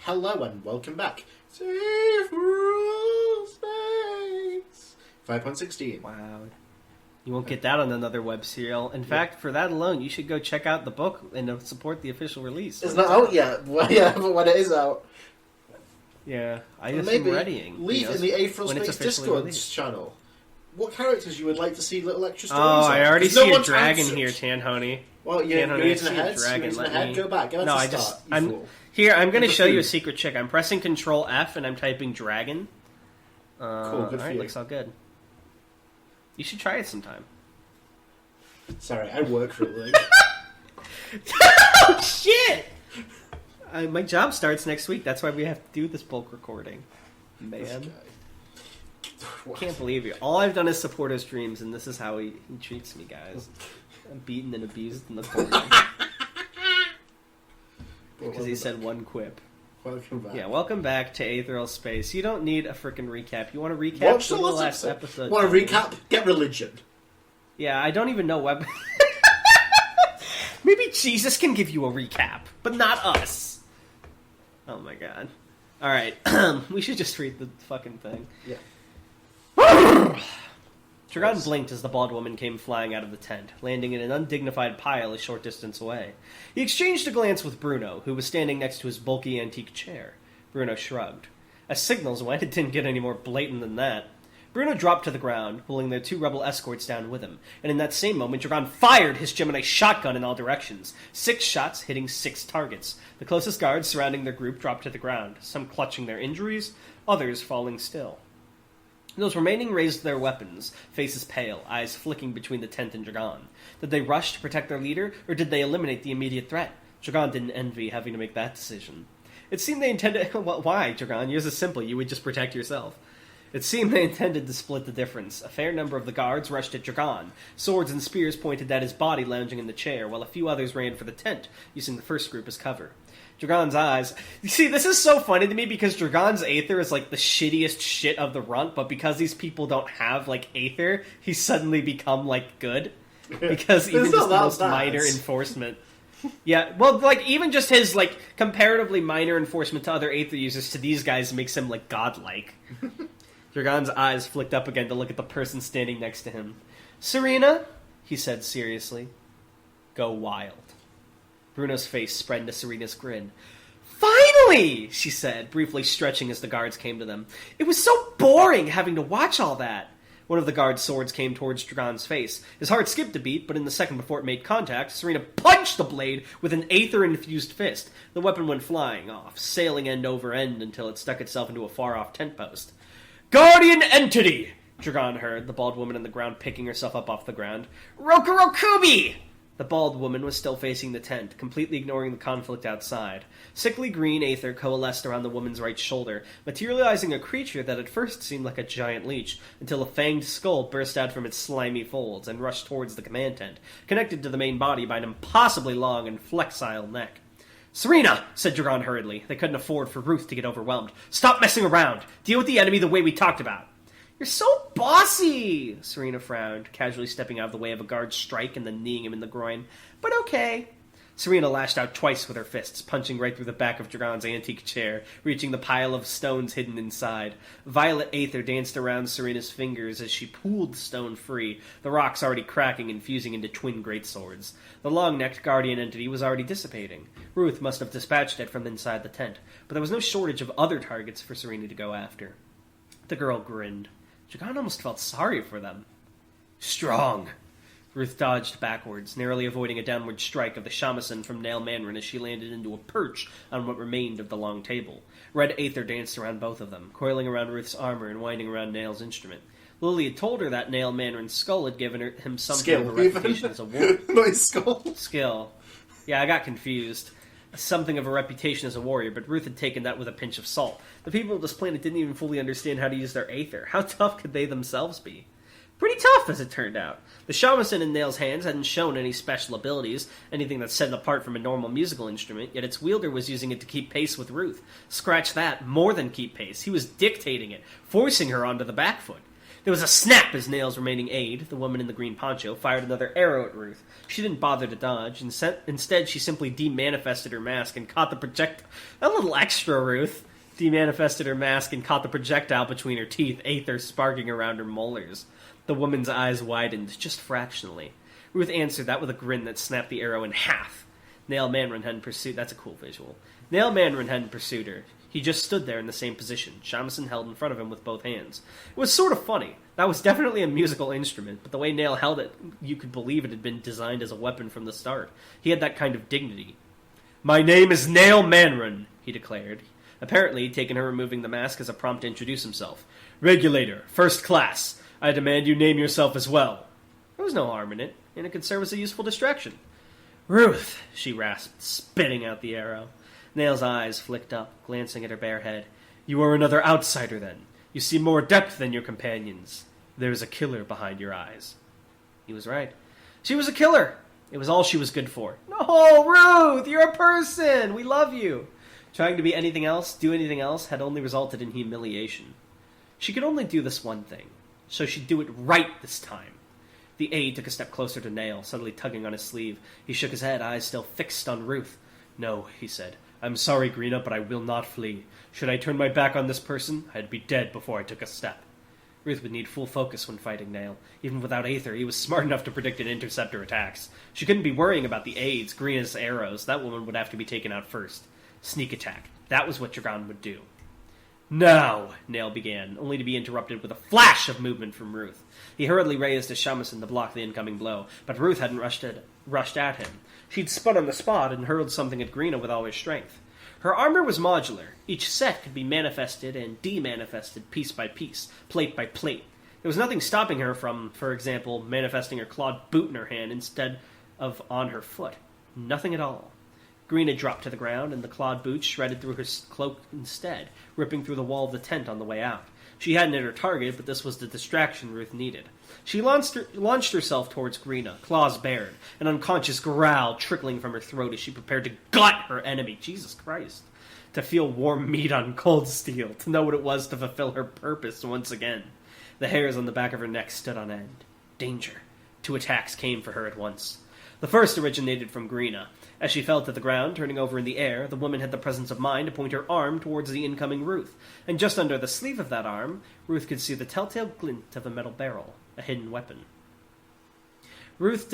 Hello and welcome back to Aetheral Space 5.16. Wow. You won't get that on another web serial. In fact, for that alone, you should go check out the book and support the official release. It's not out yet. Well, yeah, but when it is out... Yeah, I just maybe readying. leave in the Aetheral Space Discord channel what characters you would like to see little extra stories Oh, on. I already see a dragon here, Tanhony. Well, you're using a head? You're using a head? Go back. Go back to start, I'm going to show you a secret trick. I'm pressing Control F and I'm typing dragon. Cool, good for you. Looks all good. You should try it sometime. Sorry, I work for a living. Oh, shit! My job starts next week. That's why we have to do this bulk recording. Man. Can't believe it. All I've done is support his streams, and this is how he treats me, guys. I'm beaten and abused in the corner. Because he said one quip. Welcome back. Yeah, welcome back to Aetheral Space. You don't need a freaking recap. You want to recap? Watch the last episode. Want to recap? Get religion. Yeah, I don't even know what... Maybe Jesus can give you a recap, but not us. Oh my god. Alright, we should just read the fucking thing. Yeah. Dragon blinked as the bald woman came flying out of the tent, landing in an undignified pile a short distance away. He exchanged a glance with Bruno, who was standing next to his bulky antique chair. Bruno shrugged. As signals went, it didn't get any more blatant than that. Bruno dropped to the ground, pulling their two rebel escorts down with him, and in that same moment, Dragon fired his Gemini shotgun in all directions. 6 shots hitting 6 targets. The closest guards surrounding their group dropped to the ground, some clutching their injuries, others falling still. Those remaining raised their weapons, faces pale, eyes flicking between the tent and Dragon. Did they rush to protect their leader, or did they eliminate the immediate threat? Dragon didn't envy having to make that decision. It seemed they intended... Well, why, Dragon? Yours is simple. You would just protect yourself. It seemed they intended to split the difference. A fair number of the guards rushed at Dragon. Swords and spears pointed at his body lounging in the chair, while a few others ran for the tent, using the first group as cover. Dragon's eyes... You see, this is so funny to me because Dragon's Aether is like the shittiest shit of the runt, but because these people don't have, like, Aether, he's suddenly become, like, good. Because even just the most minor enforcement... Yeah, well, like, even just his, like, comparatively minor enforcement to other Aether users to these guys makes him, like, godlike. Dragon's eyes flicked up again to look at the person standing next to him. Serena, he said seriously, go wild. Bruno's face spread into Serena's grin. Finally, she said, briefly stretching as the guards came to them. It was so boring having to watch all that. One of the guard's swords came towards Dragon's face. His heart skipped a beat, but in the second before it made contact, Serena punched the blade with an Aether-infused fist. The weapon went flying off, sailing end over end until it stuck itself into a far-off tent post. Guardian entity! Dragon heard, the bald woman on the ground picking herself up off the ground. Rokurokubi! The bald woman was still facing the tent, completely ignoring the conflict outside. Sickly green aether coalesced around the woman's right shoulder, materializing a creature that at first seemed like a giant leech, until a fanged skull burst out from its slimy folds and rushed towards the command tent, connected to the main body by an impossibly long and flexile neck. Serena, said Dragon hurriedly. They couldn't afford for Ruth to get overwhelmed. Stop messing around. Deal with the enemy the way we talked about. You're so bossy, Serena frowned, casually stepping out of the way of a guard's strike and then kneeing him in the groin. But okay. Serena lashed out twice with her fists, punching right through the back of Dragon's antique chair, reaching the pile of stones hidden inside. Violet aether danced around Serena's fingers as she pulled the stone free, the rocks already cracking and fusing into twin greatswords. The long-necked guardian entity was already dissipating. Ruth must have dispatched it from inside the tent, but there was no shortage of other targets for Serena to go after. The girl grinned. Dragon almost felt sorry for them. Strong. Ruth dodged backwards, narrowly avoiding a downward strike of the shamisen from Nail Mandarin as she landed into a perch on what remained of the long table. Red aether danced around both of them, coiling around Ruth's armor and winding around Nail's instrument. Lily had told her that Nail Mandarin's skull had given him some sort of a reputation as a warrior. My skull? Skill. Yeah, I got confused. Something of a reputation as a warrior, but Ruth had taken that with a pinch of salt. The people of this planet didn't even fully understand how to use their aether. How tough could they themselves be? Pretty tough, as it turned out. The shamisen in Nail's hands hadn't shown any special abilities, anything that set it apart from a normal musical instrument, yet its wielder was using it to keep pace with Ruth. Scratch that, more than keep pace. He was dictating it, forcing her onto the back foot. There was a snap as Nail's remaining aide, the woman in the green poncho, fired another arrow at Ruth. She didn't bother to dodge. Instead, she simply demanifested her mask and caught the projectile. A little extra, Ruth. Demanifested her mask and caught the projectile between her teeth, aether sparking around her molars. The woman's eyes widened, just fractionally. Ruth answered that with a grin that snapped the arrow in half. Nail Mandarin hadn't pursued... That's a cool visual. Nail Mandarin hadn't pursued her. He just stood there in the same position, shamisen held in front of him with both hands. It was sort of funny. That was definitely a musical instrument, but the way Nail held it, you could believe it had been designed as a weapon from the start. He had that kind of dignity. "My name is Nail Mandarin," he declared. Apparently, he'd taken her removing the mask as a prompt to introduce himself. "Regulator, first class. I demand you name yourself as well." There was no harm in it, and it could serve as a useful distraction. "Ruth," she rasped, spitting out the arrow. Nail's eyes flicked up, glancing at her bare head. "You are another outsider, then. You see more depth than your companions. There is a killer behind your eyes." He was right. She was a killer. It was all she was good for. "No, Ruth, you're a person. We love you." Trying to be anything else, do anything else, had only resulted in humiliation. She could only do this one thing, so she'd do it right this time. The aide took a step closer to Nail, suddenly tugging on his sleeve. He shook his head, eyes still fixed on Ruth. "No," he said. "I'm sorry, Greena, but I will not flee. Should I turn my back on this person, I'd be dead before I took a step." Ruth would need full focus when fighting Nail. Even without Aether, he was smart enough to predict and intercept her attacks. She couldn't be worrying about the aides, Greena's arrows. That woman would have to be taken out first. Sneak attack. That was what Dragon would do. "Now," Nail began, only to be interrupted with a flash of movement from Ruth. He hurriedly raised his shamisen to block the incoming blow, but Ruth hadn't rushed at him. She'd spun on the spot and hurled something at Greena with all her strength. Her armor was modular. Each set could be manifested and demanifested piece by piece, plate by plate. There was nothing stopping her from, for example, manifesting her clawed boot in her hand instead of on her foot. Nothing at all. Greena dropped to the ground, and the clawed boot shredded through her cloak instead, ripping through the wall of the tent on the way out. She hadn't hit her target, but this was the distraction Ruth needed. She launched herself towards Greena, claws bared, an unconscious growl trickling from her throat as she prepared to gut her enemy. Jesus Christ. To feel warm meat on cold steel, to know what it was to fulfill her purpose once again. The hairs on the back of her neck stood on end. Danger. 2 attacks came for her at once. The first originated from Greena. As she fell to the ground, turning over in the air, the woman had the presence of mind to point her arm towards the incoming Ruth, and just under the sleeve of that arm, Ruth could see the telltale glint of a metal barrel, a hidden weapon. Ruth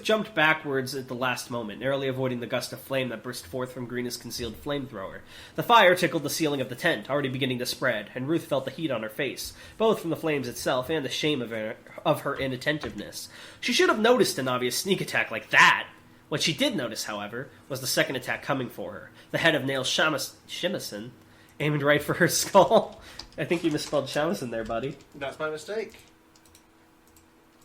jumped backwards at the last moment, narrowly avoiding the gust of flame that burst forth from Greena's concealed flamethrower. The fire tickled the ceiling of the tent, already beginning to spread, and Ruth felt the heat on her face, both from the flames itself and the shame of her inattentiveness. She should have noticed an obvious sneak attack like that. What she did notice, however, was the second attack coming for her. The head of Nail's shamisen aimed right for her skull. I think you misspelled shamisen there, buddy. That's my mistake.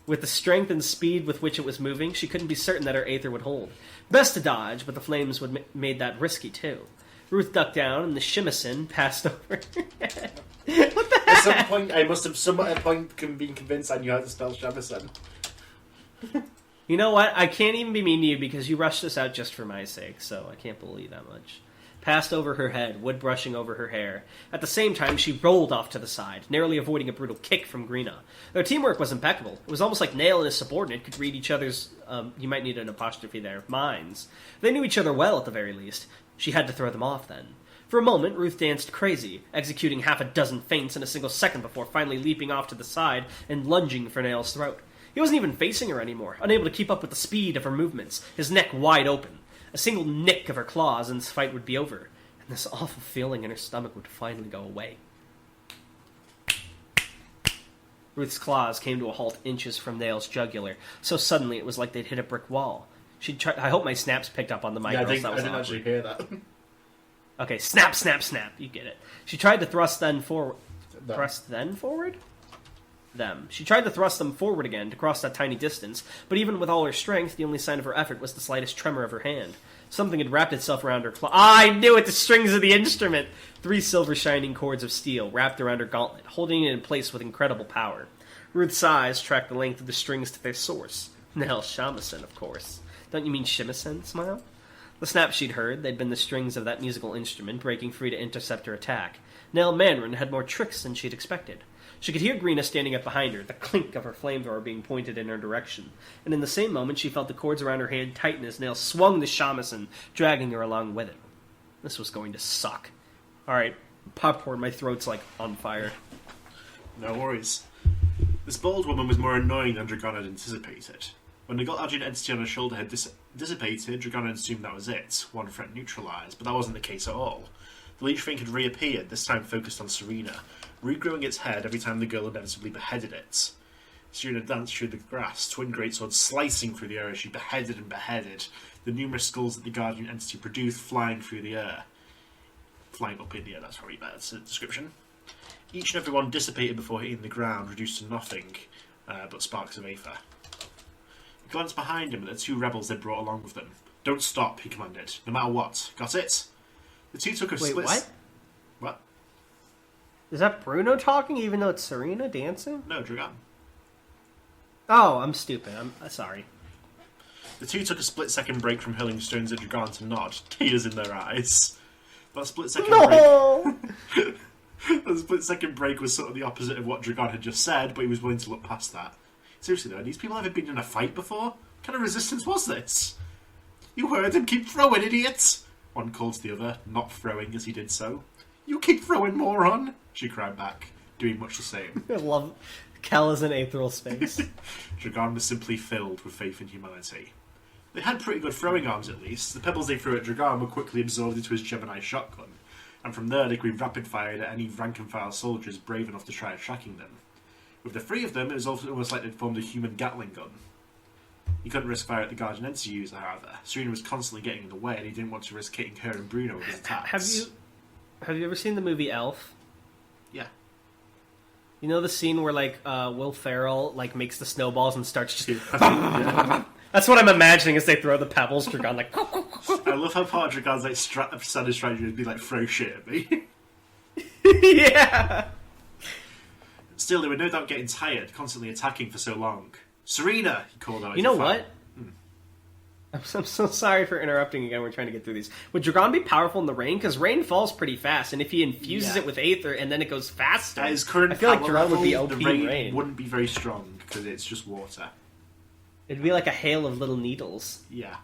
With the strength and speed with which it was moving, she couldn't be certain that her aether would hold. Best to dodge, but the flames would made that risky too. Ruth ducked down, and the shamisen passed over her head. What the heck? At some point, I must have at a point been convinced I knew how to spell shamisen. You know what? I can't even be mean to you because you rushed this out just for my sake, so I can't believe that much. Passed over her head, wood brushing over her hair. At the same time, she rolled off to the side, narrowly avoiding a brutal kick from Greena. Their teamwork was impeccable. It was almost like Nail and his subordinate could read each other's, you might need an apostrophe there, minds. They knew each other well, at the very least. She had to throw them off, then. For a moment, Ruth danced crazy, executing 6 feints in a single second before finally leaping off to the side and lunging for Nail's throat. He wasn't even facing her anymore, unable to keep up with the speed of her movements, his neck wide open. A single nick of her claws and this fight would be over, and this awful feeling in her stomach would finally go away. Ruth's claws came to a halt inches from Nail's jugular, so suddenly it was like they'd hit a brick wall. I hope my snaps picked up on the mic. Yeah, I didn't actually hear that. Okay, snap, snap, snap. You get it. She tried to thrust then forward. Thrust then forward? She tried to thrust them forward again to cross that tiny distance, but even with all her strength, the only sign of her effort was the slightest tremor of her hand. Something had wrapped itself around her claw. I knew it! The strings of the instrument! 3 silver shining cords of steel wrapped around her gauntlet, holding it in place with incredible power. Ruth's eyes tracked the length of the strings to their source. Nail shamisen, of course. Don't you mean shamisen, Smile? The snap she'd heard, they'd been the strings of that musical instrument, breaking free to intercept her attack. Nail Mandarin had more tricks than she'd expected. She could hear Greena standing up behind her, the clink of her flamethrower being pointed in her direction. And in the same moment, she felt the cords around her hand tighten as Nail swung the shamisen, dragging her along with it. This was going to suck. Alright, popcorn, my throat's like on fire. No worries. This bold woman was more annoying than Dragon had anticipated. When the Argent entity on her shoulder had dissipated, Dragon had assumed that was it, one threat neutralised, but that wasn't the case at all. The leech thing had reappeared, this time focused on Serena, regrowing its head every time the girl inevitably beheaded it. Serena danced through the grass, twin greatswords slicing through the air as she beheaded and beheaded, the numerous skulls that the Guardian entity produced flying through the air. Flying up in the air, that's probably a better description. Each and every one dissipated before hitting the ground, reduced to nothing but sparks of aether. He glanced behind him at the two rebels they'd brought along with them. Don't stop, he commanded, no matter what. Got it? The two took a split... Wait, what? What? Is that Bruno talking, even though it's Serena dancing? No, Dragon. Oh, I'm stupid. I'm sorry. The two took a split-second break from hurling stones at Dragon to nod, tears in their eyes. That split-second break... The split-second break was sort of the opposite of what Dragon had just said, but he was willing to look past that. Seriously though, had these people ever been in a fight before? What kind of resistance was this? You heard him, keep throwing, idiots! One called to the other, not throwing as he did so. You keep throwing, moron! She cried back, doing much the same. I love Cal as an Aetheral space. Dragon was simply filled with faith in humanity. They had pretty good throwing arms at least. The pebbles they threw at Dragon were quickly absorbed into his Gemini shotgun, and from there they could be rapid-fired at any rank-and-file soldiers brave enough to try attacking them. With the three of them, it was almost like they'd formed a human Gatling gun. He couldn't risk fire at the Guardian Entity user, however. Serena was constantly getting in the way, and he didn't want to risk hitting her and Bruno with his attacks. Have you ever seen the movie Elf? Yeah. You know the scene where Will Ferrell makes the snowballs and starts just... Yeah. That's what I'm imagining as they throw the pebbles. Dragon I love how part of Dragon's standard strategy would be throw shit at me. Yeah. Still, they were no doubt getting tired, constantly attacking for so long. Serena, he called out. You know what? I'm so sorry for interrupting again. We're trying to get through these. Would Dragon be powerful in the rain? Because rain falls pretty fast, and if he infuses it with Aether and then it goes faster, at his current I feel like Dragon would be OP the in rain. Wouldn't be very strong because it's just water. It'd be like a hail of little needles. Yeah.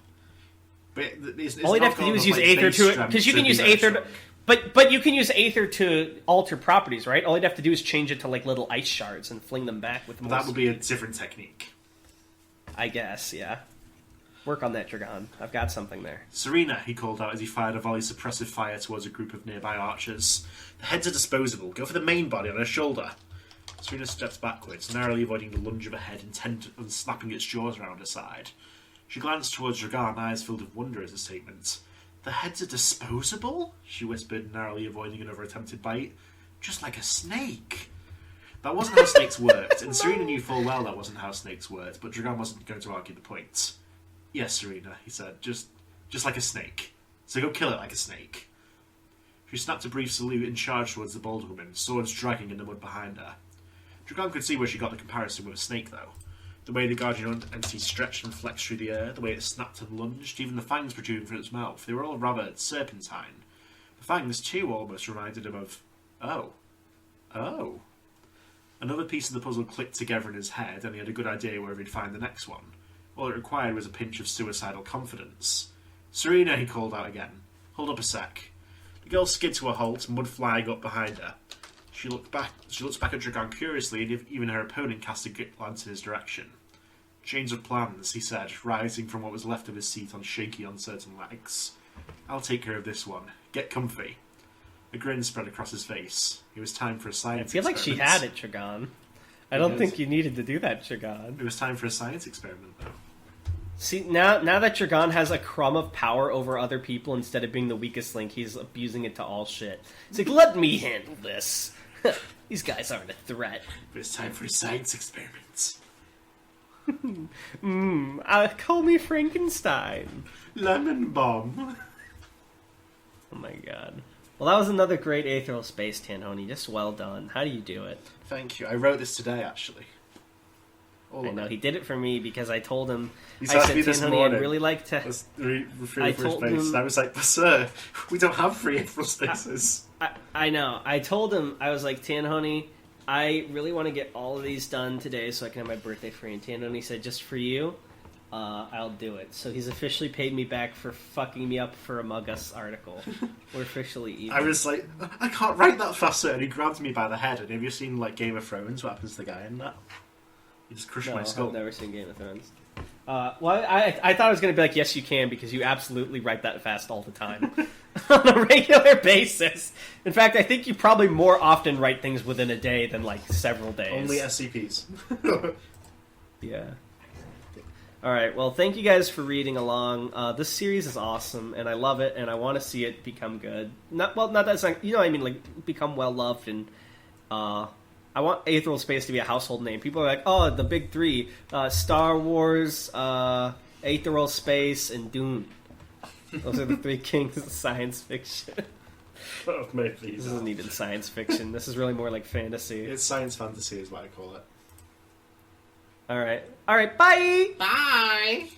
But it's all you'd have to do is use Aether to it, because you can use Aether. But you can use Aether to alter properties, right? All you'd have to do is change it to little ice shards and fling them back with more that would be a different technique. I guess, yeah. Work on that, Dragon. I've got something there. Serena, he called out as he fired a volley of suppressive fire towards a group of nearby archers. The heads are disposable. Go for the main body on her shoulder. Serena steps backwards, narrowly avoiding the lunge of a head intent on snapping its jaws around her side. She glanced towards Dragon, eyes filled with wonder at the statement. The heads are disposable? She whispered, narrowly avoiding another attempted bite. Just like a snake. That wasn't how snakes worked, and Serena knew full well that wasn't how snakes worked, but Dragon wasn't going to argue the point. Yes, Serena, he said, just like a snake. So go kill it like a snake. She snapped a brief salute and charged towards the bold woman, swords dragging in the mud behind her. Dragon could see where she got the comparison with a snake, though. The way the Guardian entity stretched and flexed through the air, the way it snapped and lunged, even the fangs protruding from its mouth, they were all rather serpentine. The fangs, too, almost reminded him of... Oh. Another piece of the puzzle clicked together in his head, and he had a good idea where he'd find the next one. All it required was a pinch of suicidal confidence. Serena, he called out again. Hold up a sec. The girl skid to a halt, mud flying up behind her. She looks back at Dragon curiously, and even her opponent cast a glance in his direction. Change of plans, he said, rising from what was left of his seat on shaky, uncertain legs. I'll take care of this one. Get comfy. A grin spread across his face. It was time for a science experiment. I feel like she had it, Dragon. I don't think you needed to do that, Dragon. It was time for a science experiment, though. See, now that Dragon has a crumb of power over other people instead of being the weakest link, he's abusing it to all shit. It's like, let me handle this. These guys aren't a threat. But it's time for a science experiment. Call me Frankenstein. Lemon bomb. Oh my god. Well, that was another great Aetheral Space, Tanhony. Just well done. How do you do it? Thank you. I wrote this today, actually. I know, he did it for me because I told him... He's I asked said, me this Tanhony, morning. I'd really like to... I told him... And I was like, but sir, we don't have free Aetheral spaces. I know. I told him, I was like, Tanhony, I really want to get all of these done today so I can have my birthday free. And Tanhony said, just for you, I'll do it. So he's officially paid me back for fucking me up for Among Us article. We're officially even. I was like, I can't write that faster, and he grabbed me by the head. And have you seen like Game of Thrones? What happens to the guy in that? He just crushed my skull. I've never seen Game of Thrones. Well, I thought I was going to be like, yes, you can, because you absolutely write that fast all the time. On a regular basis. In fact, I think you probably more often write things within a day than, like, several days. Only SCPs. Yeah. Alright, well, thank you guys for reading along. This series is awesome, and I love it, and I want to see it become good. Not that it's like, you know what I mean, like, become well-loved, and, I want Aetheral Space to be a household name. People are like, oh, the big three. Star Wars, Aetheral Space, and Dune. Those are the three kings of science fiction. Oh, maybe. This isn't even science fiction. This is really more like fantasy. It's science fantasy is what I call it. Alright. Alright, bye! Bye!